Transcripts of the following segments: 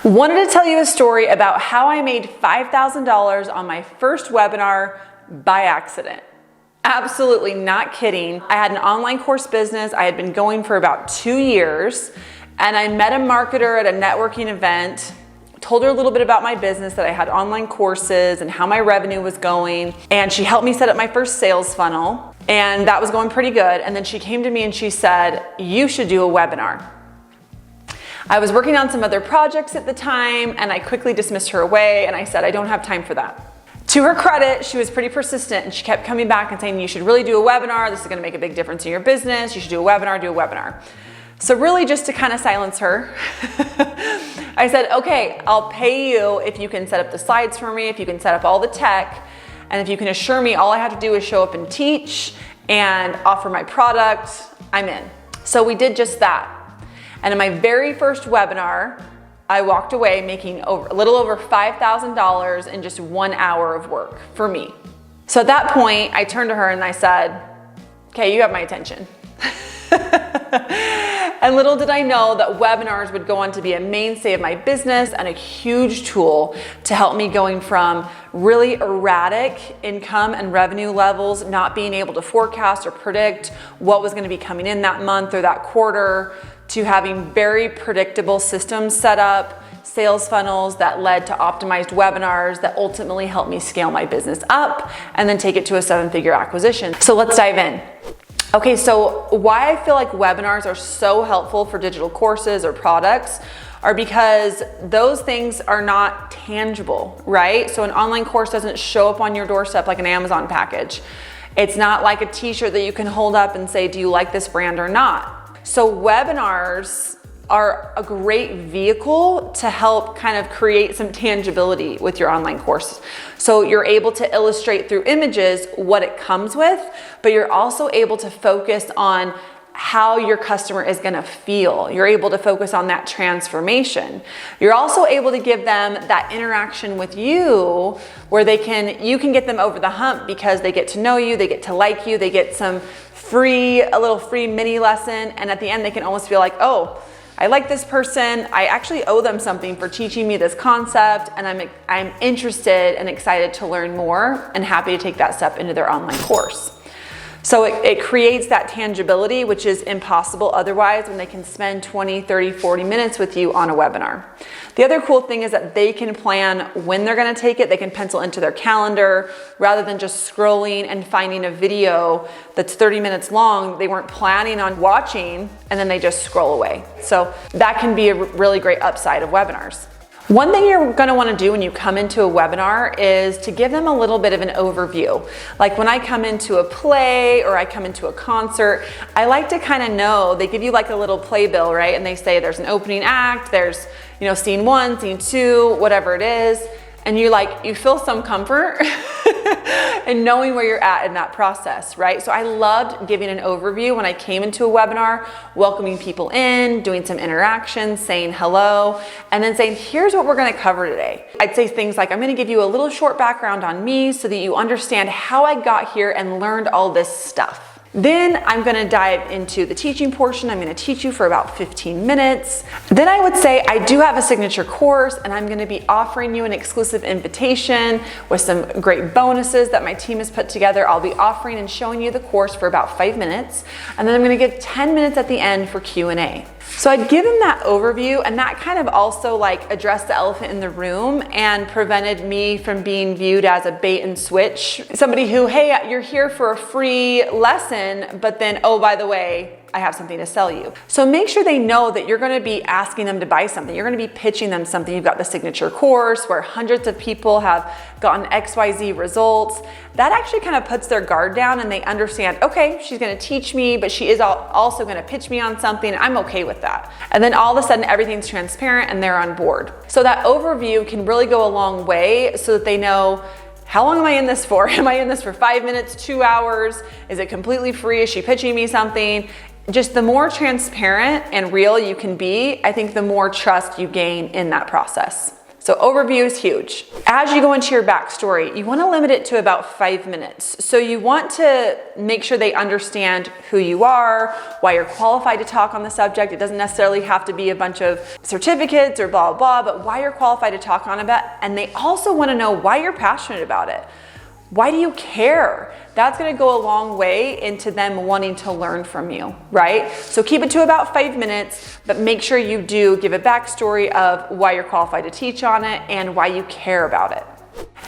Wanted to tell you a story about how I made $5,000 on my first webinar by accident. Absolutely not kidding. I had an online course business. I had been going for about 2 years, and I met a marketer at a networking event, told her a little bit about my business, that I had online courses and how my revenue was going. And she helped me set up my first sales funnel, and that was going pretty good. And then she came to me and she said, "You should do a webinar." I was working on some other projects at the time, and I quickly dismissed her away, and I said, "I don't have time for that." To her credit, she was pretty persistent, and she kept coming back and saying, "You should really do a webinar. This is gonna make a big difference in your business. You should do a webinar, do a webinar." So really, just to kind of silence her, I said, "Okay, I'll pay you if you can set up the slides for me, if you can set up all the tech, and if you can assure me all I have to do is show up and teach and offer my product, I'm in." So we did just that. And in my very first webinar, I walked away making a little over $5,000 in just 1 hour of work for me. So at that point, I turned to her and I said, "Okay, you have my attention." And little did I know that webinars would go on to be a mainstay of my business and a huge tool to help me going from really erratic income and revenue levels, not being able to forecast or predict what was going to be coming in that month or that quarter, to having very predictable systems set up, sales funnels that led to optimized webinars that ultimately helped me scale my business up and then take it to a 7-figure acquisition. So let's dive in. Okay, so why I feel like webinars are so helpful for digital courses or products are because those things are not tangible, right? So an online course doesn't show up on your doorstep like an Amazon package. It's not like a t-shirt that you can hold up and say, "Do you like this brand or not?" So webinars are a great vehicle to help kind of create some tangibility with your online course. So you're able to illustrate through images what it comes with, but you're also able to focus on how your customer is gonna feel. You're able to focus on that transformation. You're also able to give them that interaction with you where you can get them over the hump because they get to know you, they get to like you, they get a little free mini lesson, and at the end they can almost feel like, "Oh, I like this person. I actually owe them something for teaching me this concept, and I'm interested and excited to learn more and happy to take that step into their online course." So it creates that tangibility, which is impossible otherwise when they can spend 20, 30, 40 minutes with you on a webinar. The other cool thing is that they can plan when they're gonna take it. They can pencil into their calendar rather than just scrolling and finding a video that's 30 minutes long they weren't planning on watching, and then they just scroll away. So that can be a really great upside of webinars. One thing you're gonna wanna do when you come into a webinar is to give them a little bit of an overview. Like when I come into a play or I come into a concert, I like to kind of know, they give you like a little playbill, right? And they say there's an opening act, there's, scene 1, scene 2, whatever it is. And you feel some comfort in knowing where you're at in that process, right? So I loved giving an overview when I came into a webinar, welcoming people in, doing some interactions, saying hello, and then saying, "Here's what we're gonna cover today." I'd say things like, "I'm gonna give you a little short background on me so that you understand how I got here and learned all this stuff. Then I'm gonna dive into the teaching portion. I'm gonna teach you for about 15 minutes. Then I would say I do have a signature course, and I'm gonna be offering you an exclusive invitation with some great bonuses that my team has put together. I'll be offering and showing you the course for about 5 minutes, and then I'm gonna give 10 minutes at the end for Q&A. So I'd give them that overview, and that kind of also addressed the elephant in the room and prevented me from being viewed as a bait and switch. Somebody who, "Hey, you're here for a free lesson, but then, oh, by the way, I have something to sell you." So make sure they know that you're gonna be asking them to buy something. You're gonna be pitching them something. You've got the signature course where hundreds of people have gotten XYZ results. That actually kind of puts their guard down, and they understand, okay, she's gonna teach me, but she is also gonna pitch me on something. I'm okay with that. And then all of a sudden everything's transparent and they're on board. So that overview can really go a long way so that they know, how long am I in this for? Am I in this for 5 minutes, 2 hours? Is it completely free? Is she pitching me something? Just the more transparent and real you can be, I think the more trust you gain in that process. So So overview is huge. As you go into your backstory, you want to limit it to about 5 minutes. So you want to make sure they understand who you are, why you're qualified to talk on the subject. It doesn't necessarily have to be a bunch of certificates or blah, blah, blah, but why you're qualified to talk on it. And they also want to know why you're passionate about it. Why do you care? That's going to go a long way into them wanting to learn from you, right? So keep it to about 5 minutes, but make sure you do give a backstory of why you're qualified to teach on it and why you care about it.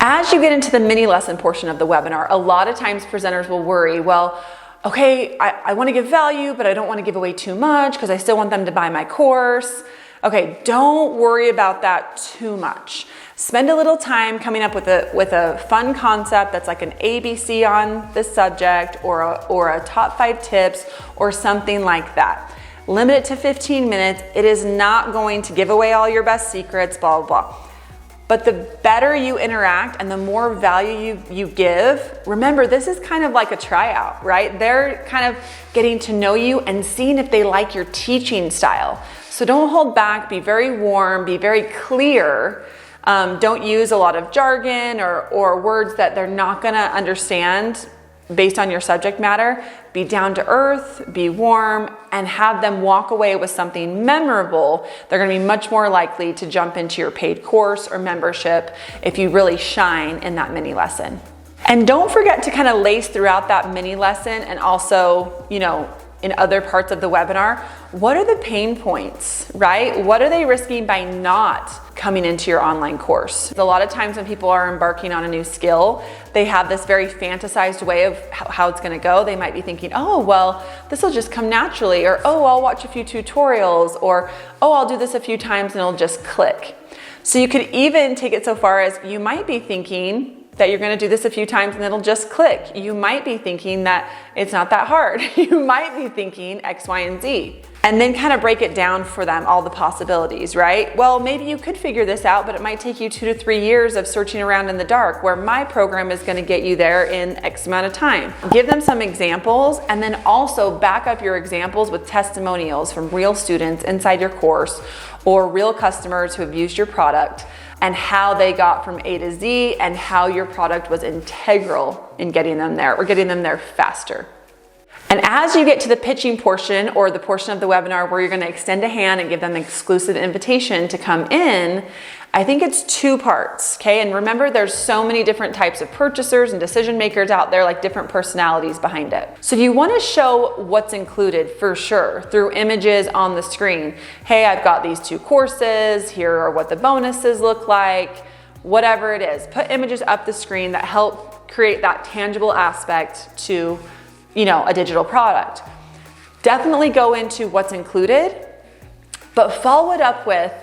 As you get into the mini lesson portion of the webinar, a lot of times presenters will worry, well, okay, I want to give value, but I don't want to give away too much because I still want them to buy my course. Okay, don't worry about that too much. Spend a little time coming up with a fun concept that's like an ABC on this subject or a top 5 tips or something like that. Limit it to 15 minutes. It is not going to give away all your best secrets, blah, blah, blah. But the better you interact and the more value you give, remember, this is kind of like a tryout, right? They're kind of getting to know you and seeing if they like your teaching style. So don't hold back, be very warm, be very clear. Don't use a lot of jargon or words that they're not gonna understand based on your subject matter. Be down to earth, be warm, and have them walk away with something memorable. They're gonna be much more likely to jump into your paid course or membership if you really shine in that mini lesson. And don't forget to kind of lace throughout that mini lesson and also, in other parts of the webinar, what are the pain points, right? What are they risking by not coming into your online course? A lot of times when people are embarking on a new skill, they have this very fantasized way of how it's gonna go. They might be thinking, oh, well, this will just come naturally, or oh, I'll watch a few tutorials, or oh, I'll do this a few times and it'll just click. So you could even take it so far as you might be thinking that you're gonna do this a few times and it'll just click. You might be thinking that it's not that hard. You might be thinking X, Y, and Z. And then kind of break it down for them, all the possibilities, right? Well, maybe you could figure this out, but it might take you 2 to 3 years of searching around in the dark, where my program is gonna get you there in X amount of time. Give them some examples, and then also back up your examples with testimonials from real students inside your course or real customers who have used your product and how they got from A to Z and how your product was integral in getting them there or getting them there faster. And as you get to the pitching portion or the portion of the webinar where you're going to extend a hand and give them an exclusive invitation to come in, I think it's 2 parts, okay? And remember, there's so many different types of purchasers and decision makers out there, like different personalities behind it. So you want to show what's included for sure through images on the screen. Hey, I've got these 2 courses. Here are what the bonuses look like. Whatever it is, put images up the screen that help create that tangible aspect to a digital product. Definitely go into what's included, but follow it up with,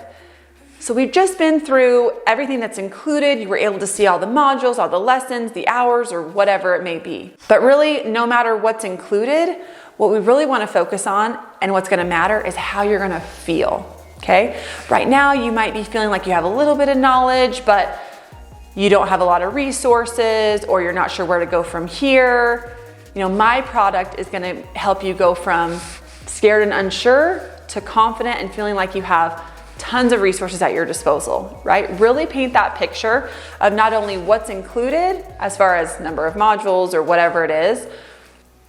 so we've just been through everything that's included. You were able to see all the modules, all the lessons, the hours, or whatever it may be. But really, no matter what's included, what we really want to focus on and what's going to matter is how you're going to feel, okay? Right now, you might be feeling like you have a little bit of knowledge, but you don't have a lot of resources, or you're not sure where to go from here. My product is gonna help you go from scared and unsure to confident and feeling like you have tons of resources at your disposal, right? Really paint that picture of not only what's included as far as number of modules or whatever it is,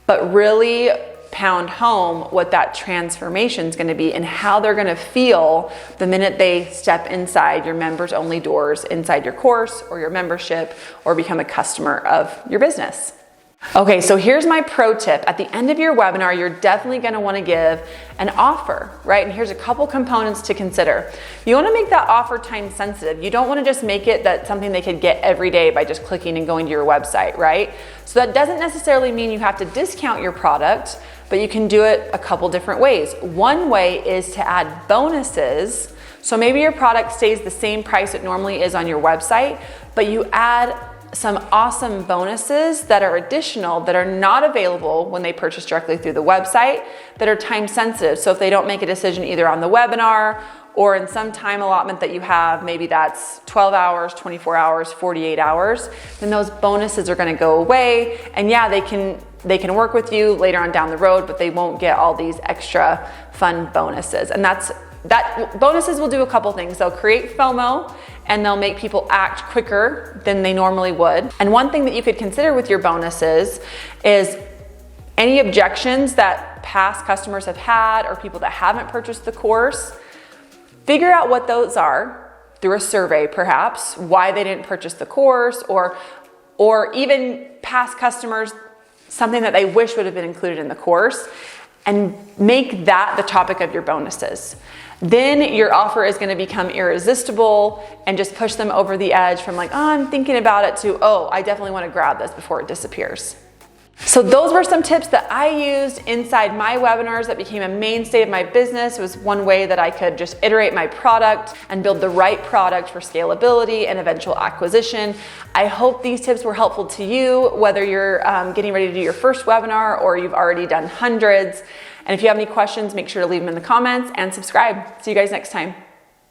but really pound home what that transformation is gonna be and how they're gonna feel the minute they step inside your members only doors, inside your course or your membership, or become a customer of your business. Okay, so here's my pro tip. At the end of your webinar, you're definitely gonna wanna give an offer, right? And here's a couple components to consider. You wanna make that offer time sensitive. You don't wanna just make it that something they could get every day by just clicking and going to your website, right? So that doesn't necessarily mean you have to discount your product, but you can do it a couple different ways. One way is to add bonuses. So maybe your product stays the same price it normally is on your website, but you add some awesome bonuses that are additional, that are not available when they purchase directly through the website, that are time sensitive. So if they don't make a decision either on the webinar or in some time allotment that you have, maybe that's 12 hours, 24 hours, 48 hours, then those bonuses are gonna go away. And yeah, they can work with you later on down the road, but they won't get all these extra fun bonuses. And that bonuses will do a couple things. They'll create FOMO and they'll make people act quicker than they normally would. And one thing that you could consider with your bonuses is any objections that past customers have had or people that haven't purchased the course. Figure out what those are through a survey, perhaps, why they didn't purchase the course, or even past customers, something that they wish would have been included in the course, and make that the topic of your bonuses. Then your offer is going to become irresistible and just push them over the edge from like, oh, I'm thinking about it, to, oh, I definitely want to grab this before it disappears. So those were some tips that I used inside my webinars that became a mainstay of my business. It was one way that I could just iterate my product and build the right product for scalability and eventual acquisition. I hope these tips were helpful to you, whether you're getting ready to do your first webinar or you've already done hundreds. And if you have any questions, make sure to leave them in the comments and subscribe. See you guys next time.